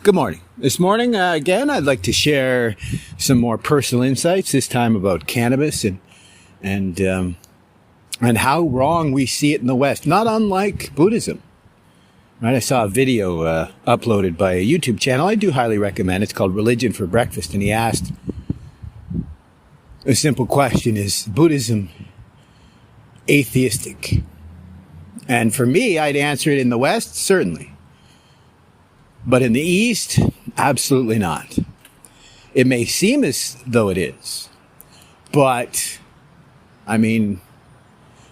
Good morning. This morning, again, I'd like to share some more personal insights, this time about cannabis and how wrong we see it in the West, not unlike Buddhism. Right? I saw a video uploaded by a YouTube channel I do highly recommend. It's called Religion for Breakfast, and he asked a simple question: is Buddhism atheistic? And for me, I'd answer it in the West, certainly. But in the East, absolutely not. It may seem as though it is. But, I mean,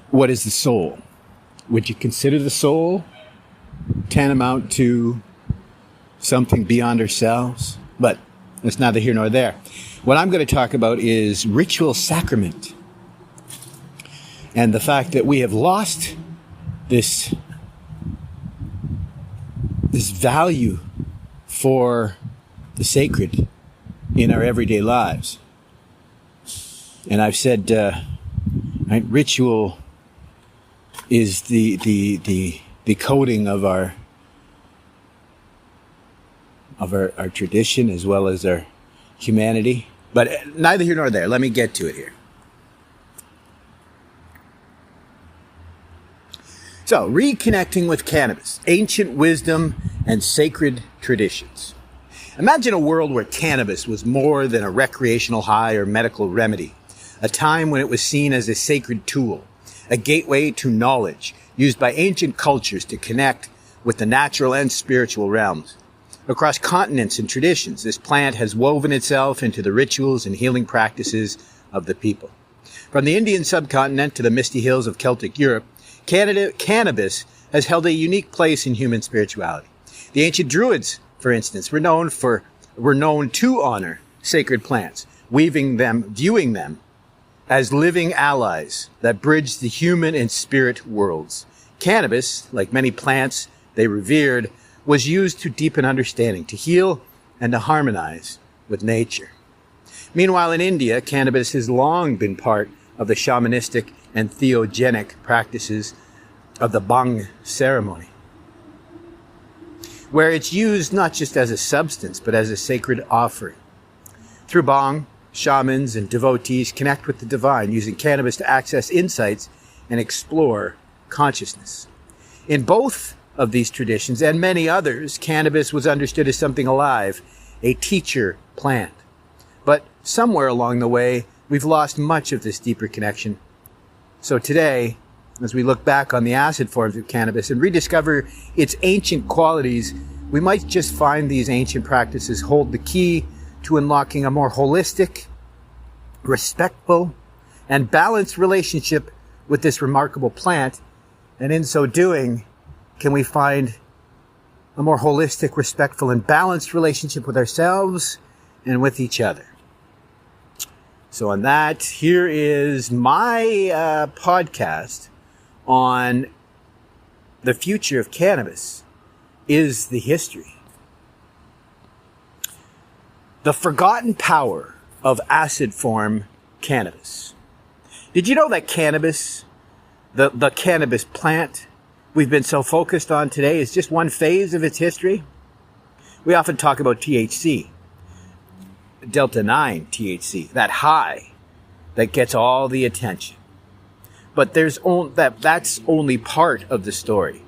what is the soul? Would you consider the soul tantamount to something beyond ourselves? But that's neither here nor there. What I'm going to talk about is ritual sacrament. And the fact that we have lost this value for the sacred in our everyday lives. And I've said, right, ritual is the coding of our tradition as well as our humanity. But neither here nor there. Let me get to it here. So, reconnecting with cannabis, ancient wisdom and sacred traditions. Imagine a world where cannabis was more than a recreational high or medical remedy, a time when it was seen as a sacred tool, a gateway to knowledge used by ancient cultures to connect with the natural and spiritual realms. Across continents and traditions, this plant has woven itself into the rituals and healing practices of the people. From the Indian subcontinent to the misty hills of Celtic Europe, cannabis has held a unique place in human spirituality. The ancient Druids, for instance, were known to honor sacred plants, viewing them as living allies that bridged the human and spirit worlds. Cannabis, like many plants they revered, was used to deepen understanding, to heal, and to harmonize with nature. Meanwhile, in India, cannabis has long been part of the shamanistic and theogenic practices of the bhang ceremony, where it's used not just as a substance, but as a sacred offering. Through bhang, shamans and devotees connect with the divine, using cannabis to access insights and explore consciousness. In both of these traditions and many others, cannabis was understood as something alive, a teacher plant. But somewhere along the way, we've lost much of this deeper connection. So today, as we look back on the acid forms of cannabis and rediscover its ancient qualities, we might just find these ancient practices hold the key to unlocking a more holistic, respectful, and balanced relationship with this remarkable plant. And in so doing, can we find a more holistic, respectful, and balanced relationship with ourselves and with each other. So on that, here is my podcast on the future of cannabis. Is the history. The forgotten power of acid form cannabis. Did you know that cannabis, the cannabis plant we've been so focused on today, is just one phase of its history? We often talk about THC. Delta 9 THC, that high that gets all the attention. But that's only part of the story.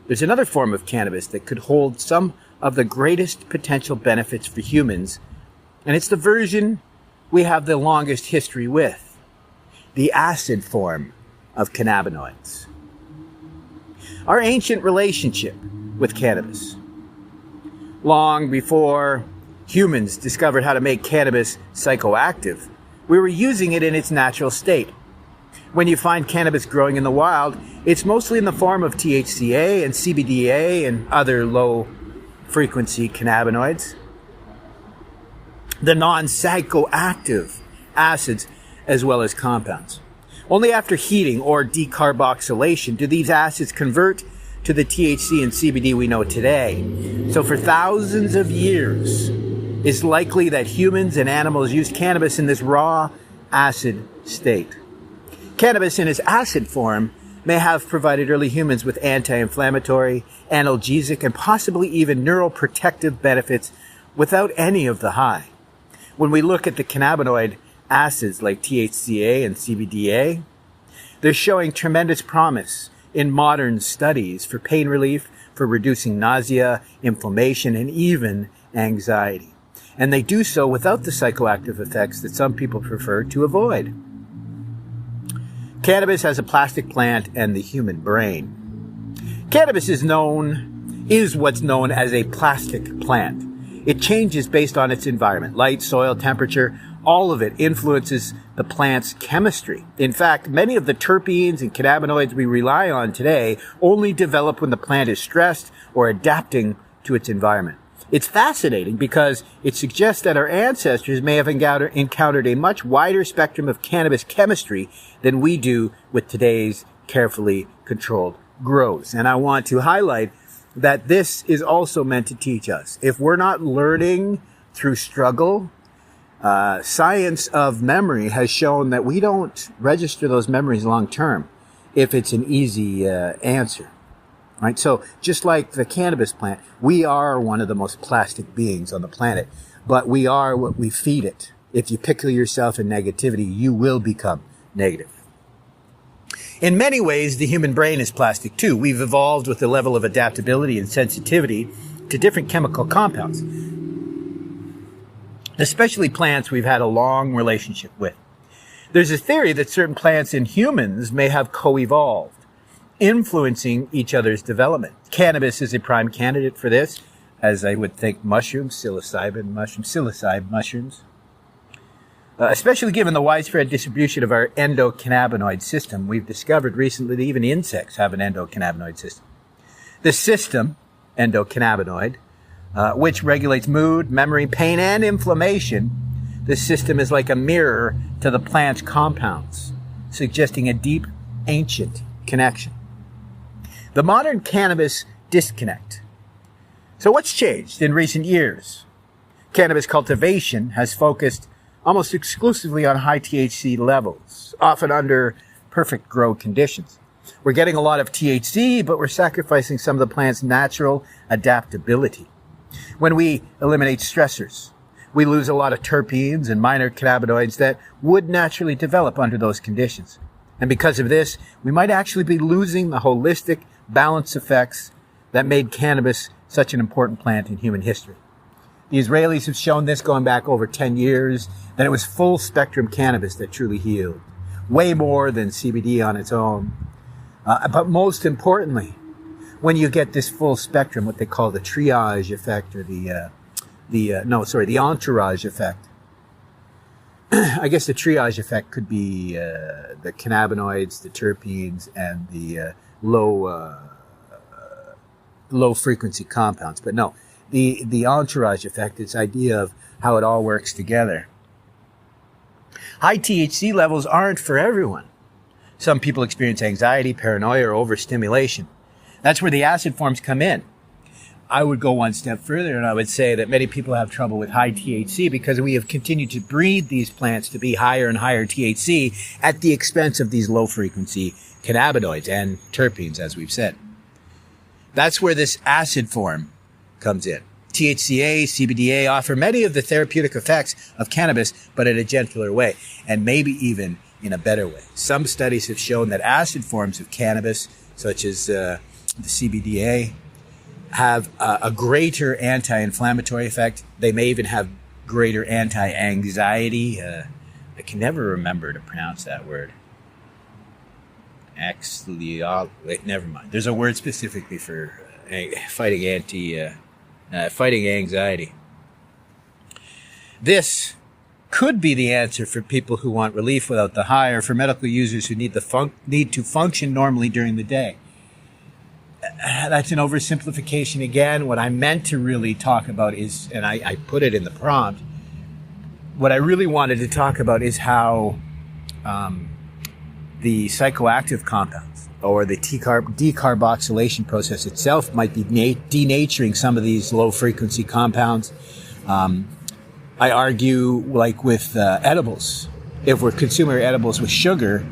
There's another form of cannabis that could hold some of the greatest potential benefits for humans, and it's the version we have the longest history with, the acid form of cannabinoids. Our ancient relationship with cannabis, long before humans discovered how to make cannabis psychoactive, we were using it in its natural state. When you find cannabis growing in the wild, it's mostly in the form of THCA and CBDA and other low-frequency cannabinoids. The non-psychoactive acids as well as compounds. Only after heating or decarboxylation do these acids convert to the THC and CBD we know today. So for thousands of years, it's likely that humans and animals used cannabis in this raw acid state. Cannabis in its acid form may have provided early humans with anti-inflammatory, analgesic, and possibly even neuroprotective benefits without any of the high. When we look at the cannabinoid acids like THCA and CBDA, they're showing tremendous promise in modern studies for pain relief, for reducing nausea, inflammation, and even anxiety. And they do so without the psychoactive effects that some people prefer to avoid. Cannabis has a plastic plant and the human brain. Cannabis is what's known as a plastic plant. It changes based on its environment. Light, soil, temperature, all of it influences the plant's chemistry. In fact, many of the terpenes and cannabinoids we rely on today only develop when the plant is stressed or adapting to its environment. It's fascinating because it suggests that our ancestors may have encountered a much wider spectrum of cannabis chemistry than we do with today's carefully controlled grows. And I want to highlight that this is also meant to teach us. If we're not learning through struggle, science of memory has shown that we don't register those memories long term if it's an easy answer. Right? So just like the cannabis plant, we are one of the most plastic beings on the planet, but we are what we feed it. If you pickle yourself in negativity, you will become negative. In many ways, the human brain is plastic too. We've evolved with a level of adaptability and sensitivity to different chemical compounds. Especially plants we've had a long relationship with. There's a theory that certain plants in humans may have co-evolved, influencing each other's development. Cannabis is a prime candidate for this, as I would think psilocybin mushrooms, especially given the widespread distribution of our endocannabinoid system. We've discovered recently that even insects have an endocannabinoid system. The system, endocannabinoid, which regulates mood, memory, pain, and inflammation, this system is like a mirror to the plant's compounds, suggesting a deep, ancient connection. The modern cannabis disconnect. So what's changed in recent years? Cannabis cultivation has focused almost exclusively on high THC levels, often under perfect grow conditions. We're getting a lot of THC, but we're sacrificing some of the plant's natural adaptability. When we eliminate stressors, we lose a lot of terpenes and minor cannabinoids that would naturally develop under those conditions. And because of this, we might actually be losing the holistic balance effects that made cannabis such an important plant in human history. The Israelis have shown this going back over 10 years, that it was full spectrum cannabis that truly healed. Way more than CBD on its own. But most importantly, when you get this full spectrum, what they call the triage effect or the entourage effect. I guess the triage effect could be the cannabinoids, the terpenes, and the low frequency compounds. But no, the entourage effect, this idea of how it all works together. High THC levels aren't for everyone. Some people experience anxiety, paranoia, or overstimulation. That's where the acid forms come in. I would go one step further and I would say that many people have trouble with high THC because we have continued to breed these plants to be higher and higher THC at the expense of these low frequency cannabinoids and terpenes, as we've said. That's where this acid form comes in. THCA, CBDA offer many of the therapeutic effects of cannabis, but in a gentler way, and maybe even in a better way. Some studies have shown that acid forms of cannabis, such as the CBDA, have a greater anti-inflammatory effect. They may even have greater anti-anxiety. I can never remember to pronounce that word. Never mind. There's a word specifically for fighting anxiety. This could be the answer for people who want relief without the high, or for medical users who need to function normally during the day. That's an oversimplification again. What I meant to really talk about is, and I put it in the prompt, what I really wanted to talk about is how the psychoactive compounds or the decarboxylation process itself might be denaturing some of these low-frequency compounds. I argue, like with edibles, if we're consuming edibles with sugar,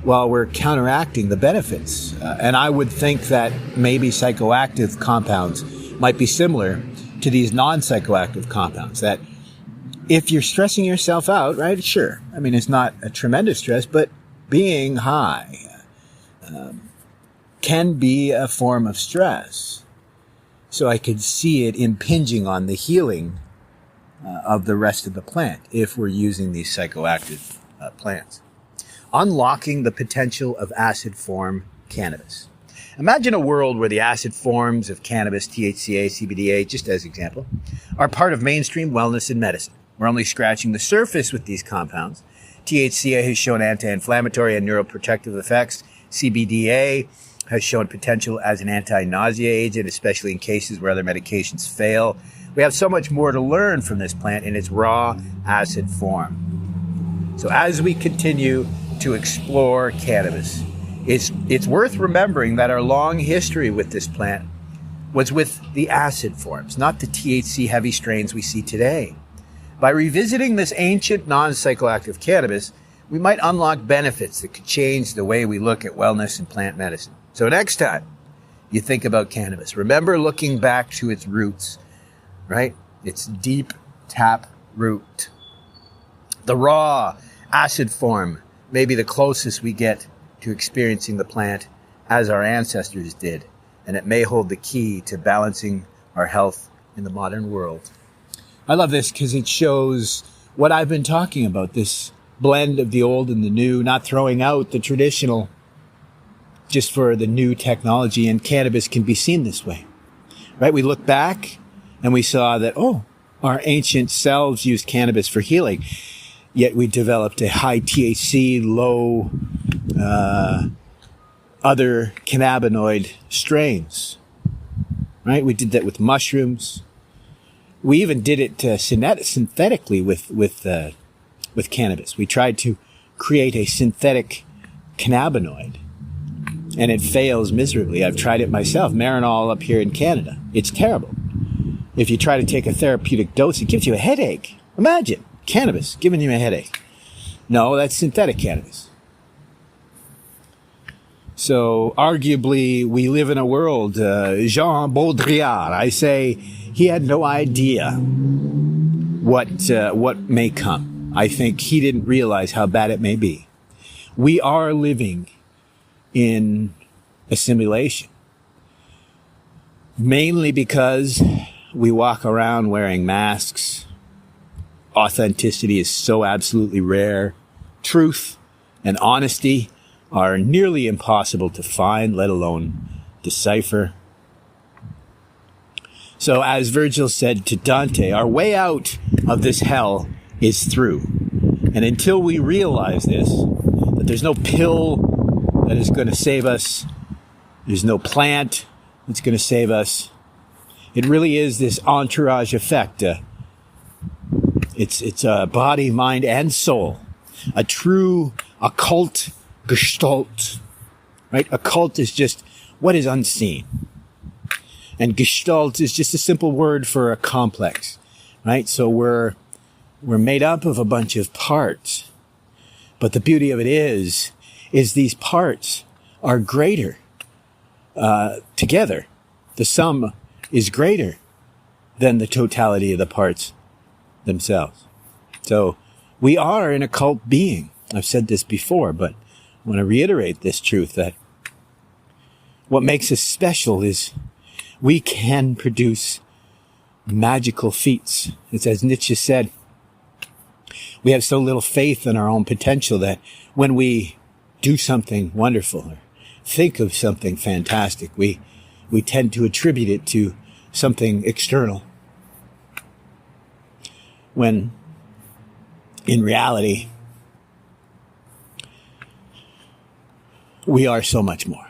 while we're counteracting the benefits. And I would think that maybe psychoactive compounds might be similar to these non-psychoactive compounds, that if you're stressing yourself out, right, sure. I mean, it's not a tremendous stress, but being high can be a form of stress. So I could see it impinging on the healing of the rest of the plant if we're using these psychoactive plants. Unlocking the potential of acid form cannabis. Imagine a world where the acid forms of cannabis, THCA, CBDA, just as example, are part of mainstream wellness and medicine. We're only scratching the surface with these compounds. THCA has shown anti-inflammatory and neuroprotective effects. CBDA has shown potential as an anti-nausea agent, especially in cases where other medications fail. We have so much more to learn from this plant in its raw acid form. So as we continue to explore cannabis, it's worth remembering that our long history with this plant was with the acid forms, not the THC heavy strains we see today. By revisiting this ancient non-psychoactive cannabis, we might unlock benefits that could change the way we look at wellness and plant medicine. So next time you think about cannabis, remember looking back to its roots, right? Its deep tap root. The raw acid form may be the closest we get to experiencing the plant as our ancestors did, and it may hold the key to balancing our health in the modern world. I love this because it shows what I've been talking about, this blend of the old and the new, not throwing out the traditional just for the new technology, and cannabis can be seen this way, right? We look back and we saw that, our ancient selves used cannabis for healing. Yet we developed a high THC, low other cannabinoid strains, right? We did that with mushrooms. We even did it synthetically with cannabis. We tried to create a synthetic cannabinoid, and it fails miserably. I've tried it myself, Marinol up here in Canada. It's terrible. If you try to take a therapeutic dose, it gives you a headache. Imagine. Cannabis giving you a headache. No, that's synthetic cannabis. So arguably we live in a world, Jean Baudrillard, I say he had no idea what may come. I think he didn't realize how bad it may be. We are living in a simulation, mainly because we walk around wearing masks. Authenticity is so absolutely rare. Truth and honesty are nearly impossible to find, let alone decipher. So as Virgil said to Dante, our way out of this hell is through. And until we realize this, that there's no pill that is going to save us, there's no plant that's going to save us, it really is this entourage effect. It's body, mind, and soul. A true occult gestalt, right? Occult is just what is unseen. And gestalt is just a simple word for a complex, right? So we're made up of a bunch of parts. But the beauty of it is these parts are greater together. The sum is greater than the totality of the parts themselves. So we are an occult being. I've said this before, but I want to reiterate this truth, that what makes us special is we can produce magical feats. It's as Nietzsche said, we have so little faith in our own potential that when we do something wonderful or think of something fantastic, we tend to attribute it to something external, when in reality we are so much more.